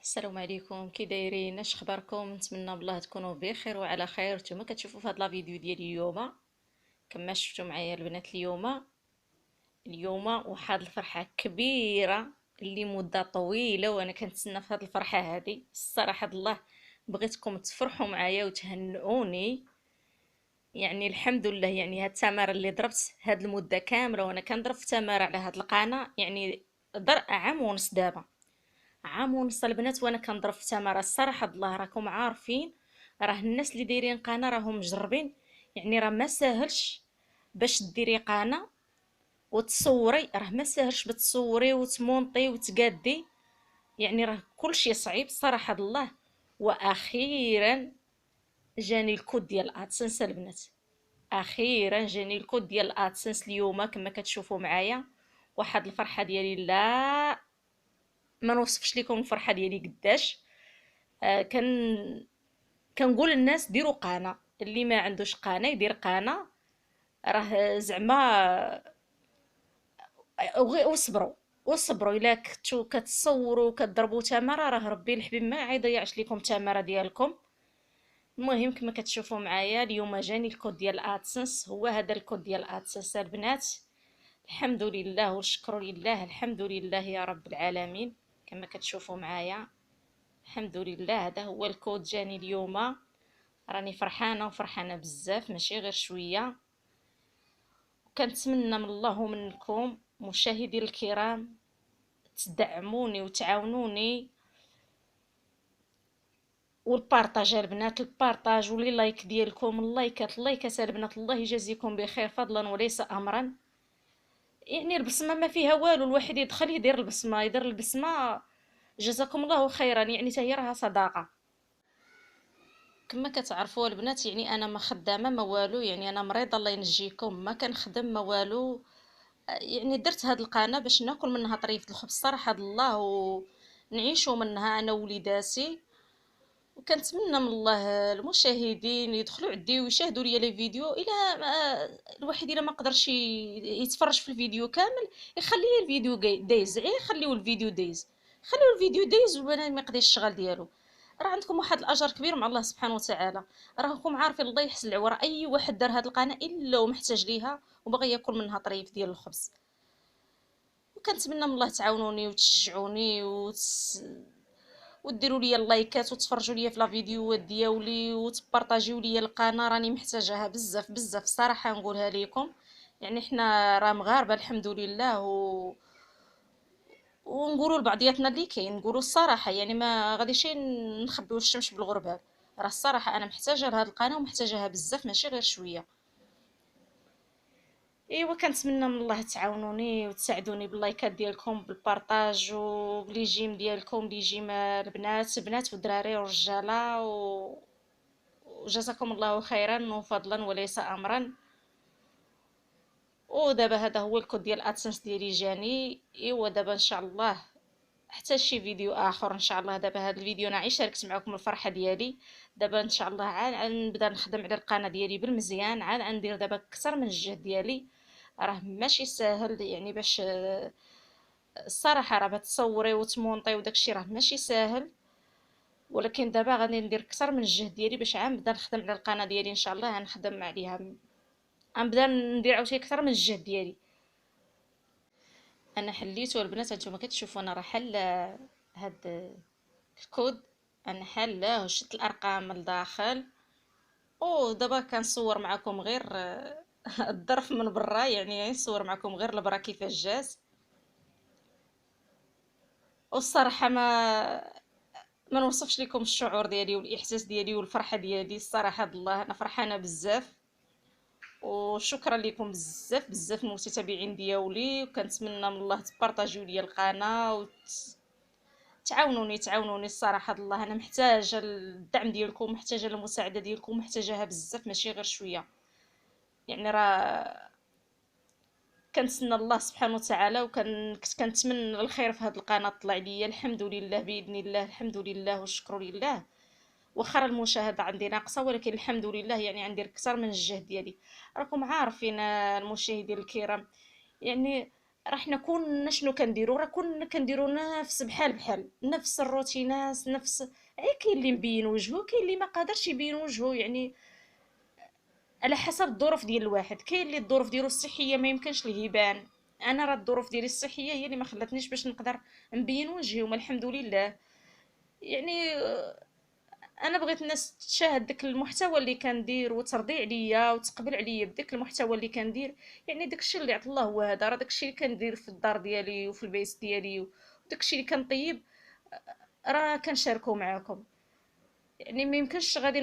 السلام عليكم، كي دايرين؟ اش اخباركم؟ نتمنى بالله تكونوا بخير وعلى خير. نتوما كتشوفوا في هاد لا فيديو ديالي اليوم كما شفتوا معايا البنات. اليوم واحد الفرحه كبيره اللي مده طويله وانا كنتسنى في هاد الفرحه هادي. الصراحه الله بغيتكم تفرحوا معايا وتهنئوني. يعني الحمد لله، يعني هاد التماره اللي ضربت هاد المده كامله وانا كنضرب في تماره على هاد القناه، يعني عام ونص دابا. عام ونص البنات وانا كنضرب في تمارة. الصراحه الله راكم عارفين، راه الناس اللي دايرين قناه راهم مجربين. يعني راه ما ساهلش باش ديري قناه وتصوري، راه ما ساهلش بتصوري وتمونطي وتقادي. يعني راه كلشي صعيب صراحه الله. واخيرا جاني الكود ديال ادسنس البنات. اخيرا جاني الكود ديال ادسنس اليوم كما كتشوفوا معايا. واحد الفرحه ديالي لا ما نوصفش لكم الفرحه ديالي قداش. كنقول للناس ديروا قناه، اللي ما عندوش قناه يدير قناه. راه زعما وصبروا وصبروا الا كنتو كتصوروا كتضربوا تماره، راه ربي الحبيب ما يضيعش لكم التماره ديالكم. المهم كما كتشوفوا معايا اليوم جاني الكود ديال ادسنس. هو هذا الكود ديال ادسنس البنات. الحمد لله والشكر لله، الحمد لله يا رب العالمين. كما كتشوفوا معايا الحمد لله هذا هو الكود جاني اليوم. راني فرحانه وفرحانه بزاف ماشي غير شويه. وكنتمنى من الله ومنكم مشاهدي الكرام تدعموني وتعاونوني. والبارطاج البنات، البارطاج ولي لايك ديالكم، اللايكات البنات. الله يجازيكم بخير فضلا وليس امرا. يعني البصمه ما فيها والو، الواحد يدخل يدير البصمه يدير البصمه. جزاكم الله خيرا، يعني حتى هي راها صداقه. كما كتعرفوا البنات، يعني انا ما خدامه ما والو، يعني انا مريضه الله ينجيكم، ما كنخدم ما والو. يعني درت هاد القناه باش ناكل منها طريفة الخبز صراحه الله، ونعيشوا منها انا ووليداتي. وكنتمنى من الله المشاهدين يدخلوا عندي ويشاهدوا لي لي فيديو. الى الواحد الى ما قدرش يتفرج في الفيديو كامل، يخليه الفيديو دايز، غير يخليو الفيديو دايز. خليو الفيديو دايز والبنات ما يقضيش الشغل ديالو. راه عندكم واحد الاجر كبير مع الله سبحانه وتعالى. راكم عارفين الله يحسن العوار، اي واحد دار هاد القناه الا ومحتاج ليها وبغى ياكل منها طريف ديال الخبز. وكنتمنى من الله تعاونوني وتشجعوني وديروا لي اللايكات وتفرجوا لي في لا فيديوهات ديالي وتبارطاجيو لي القناه، راني محتاجاها بزاف بزاف صراحه نقولها لكم. يعني حنا راه مغاربه الحمد لله ونقولوا لبعضياتنا اللي كاين، نقولوا الصراحه، يعني ما غاديش نخبيو الشمس بالغربال. راه الصراحه انا محتاجه لهاد القناه ومحتاجاها بزاف ماشي غير شويه. ايوا كنتمنى من الله تعاونوني وتساعدوني باللايكات ديالكم بالبارطاج وبلي جيم ديالكم، لي جيم البنات والدراري والرجاله وجزاكم الله خيرا وفضلا وليس امرا. ودابا هذا هو الكود ديال ادسنس ديالي جاني. ايوا دابا ان شاء الله حتى شي فيديو اخر ان شاء الله. دابا هذا الفيديو انا عايشه شاركت معكم الفرحه ديالي. دابا ان شاء الله عاد نبدا نخدم على القناه ديالي بالمزيان، عاد ندير دابا اكثر من الجهد ديالي. راه ماشي ساهل يعني باش الصراحه راه بتصوري وتمونطي وداكشي راه ماشي ساهل. ولكن دابا غادي ندير اكثر من الجهد ديالي باش عاد نبدا نخدم على القناه ديالي ان شاء الله. غنخدم عليها، غنبدا ندير عاوتاني اكثر من الجهد ديالي. انا حليته البنات، هانتوما كتشوفوا انا راه حل هاد الكود. انا حلاه وشدت الارقام لداخل. ودابا كنصور معكم غير الظرف من برا، يعني نصور معكم غير البرا كيفاش جات. والصراحه ما نوصفش لكم الشعور ديالي والاحساس ديالي والفرحه ديالي. الصراحه الله انا فرحانه بزاف. وشكرا لكم بزاف بزاف المتتابعين ديالي، وكنتمنى من الله تبارطاجيو لي القناه تعاونوني الصراحه الله. انا محتاجه الدعم ديالكم، محتاجه المساعده ديالكم، محتاجاها بزاف ماشي غير شويه. يعني راه كنتسنى الله سبحانه وتعالى كنت كنتمنى الخير في هذه القناه طلع ليا. الحمد لله باذن الله، الحمد لله والشكر لله. واخا المشاهده عندي ناقصه ولكن الحمد لله، يعني عندي اكثر من الجهد ديالي. راكم عارفين المشاهدين الكرام، يعني راه حنا كلنا شنو كنديرو، راه كلنا كنديرو نفس بحال نفس الروتينات، نفس كاين اللي مبين وجهه، كاين اللي ما قادرش يبين وجهه، يعني على حسب الظروف ديال الواحد. كاين اللي الظروف ديالو الصحيه ما يمكنش ليه يبان. انا راه الظروف ديالي الصحيه هي اللي ما خلاتنيش باش نقدر نبين وجهي، وما الحمد لله. يعني انا بغيت الناس تشاهد داك المحتوى اللي كندير وترضي عليا وتقبل عليا بداك المحتوى اللي كندير. يعني داكشي اللي عطا الله هو هذا، راه داكشي اللي كندير في الدار ديالي وفي البيت ديالي، وداكشي اللي كنطيب راه كنشاركو معاكم. يعني ما يمكنش غادي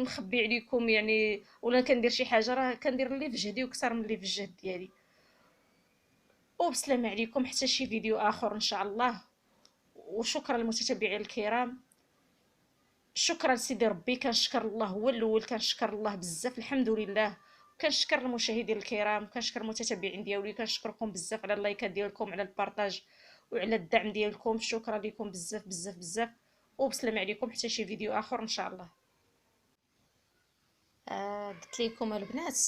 نخبي عليكم، يعني ولا كندير شي حاجه راه كندير اللي في جهدي وكثر من اللي في الجهد ديالي. وبسلام عليكم حتى شي فيديو اخر ان شاء الله. وشكرا للمتتبعين الكرام. شكرا لسيدي ربي، كنشكر الله هو الاول، كنشكر الله بزاف الحمد لله. كنشكر المشاهدين الكرام، كنشكر المتتبعين ديالي، كنشكركم بزاف على اللايكات ديالكم، على البارطاج وعلى الدعم ديالكم. شكرا لكم بزاف بزاف بزاف. وبسلام عليكم حتى شي فيديو اخر ان شاء الله. قلت لكم البنات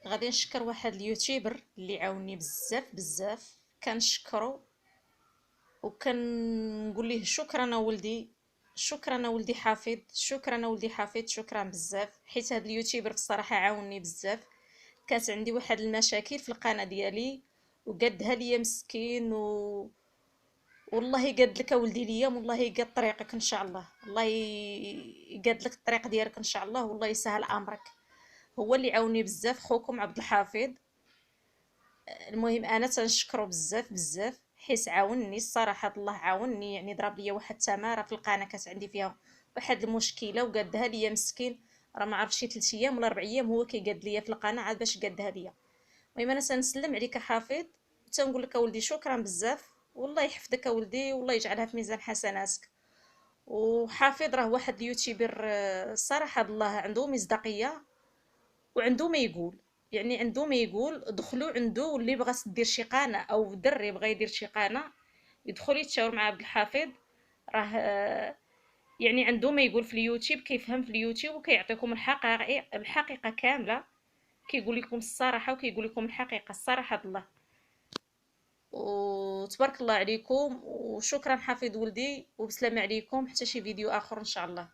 غادي نشكر واحد اليوتيوبر اللي عاوني بزاف بزاف، كنشكرو وكنقول ليه شكرا ولدي، شكرا ولدي حافظ، شكرا ولدي حافظ، شكرا بزاف. حيت هذا اليوتيوبر بصراحه عاوني بزاف. كانت عندي واحد المشاكل في القناه ديالي وقدها ليا مسكين، والله قاد لك ولدي ليا، والله قاد طريقك ان شاء الله، الله يقاد لك الطريق ديالك ان شاء الله، والله يسهل امرك. هو اللي عاوني بزاف، خوكم عبد الحفيظ. المهم انا تنشكرو بزاف بزاف حيت عاونني الصراحه، الله عاونني. يعني ضرب ليا واحد التماره في القناه كانت عندي فيها واحد المشكله وقادها ليا مسكين. راه ما عرف شي 3 ايام ولا 4 ايام هو كيقاد ليا في القناه عاد باش قادها ليا. المهم انا تنسلم عليك حفيظ، تنقول لك اولدي شكرا بزاف، والله يحفظك اولدي، والله يجعلها في ميزان حسناتك. وحفيظ راه واحد اليوتيوبر صراحه الله عنده مصداقيه وعنده ما يقول. يعني عنده ما يقول، دخلوا عنده، واللي بغى دير شي قناه او دري بغى يدير شي قناه يدخل يتشاور مع عبد الحفيظ. راه يعني عنده ما يقول في اليوتيوب، كيفهم في اليوتيوب وكيعطيكم الحقيقه كامله، كيقول لكم الصراحه وكيقول لكم الحقيقه الصراحه الله. وتبارك الله عليكم، وشكرا حفيظ ولدي، وبسلام عليكم حتى شي فيديو اخر ان شاء الله.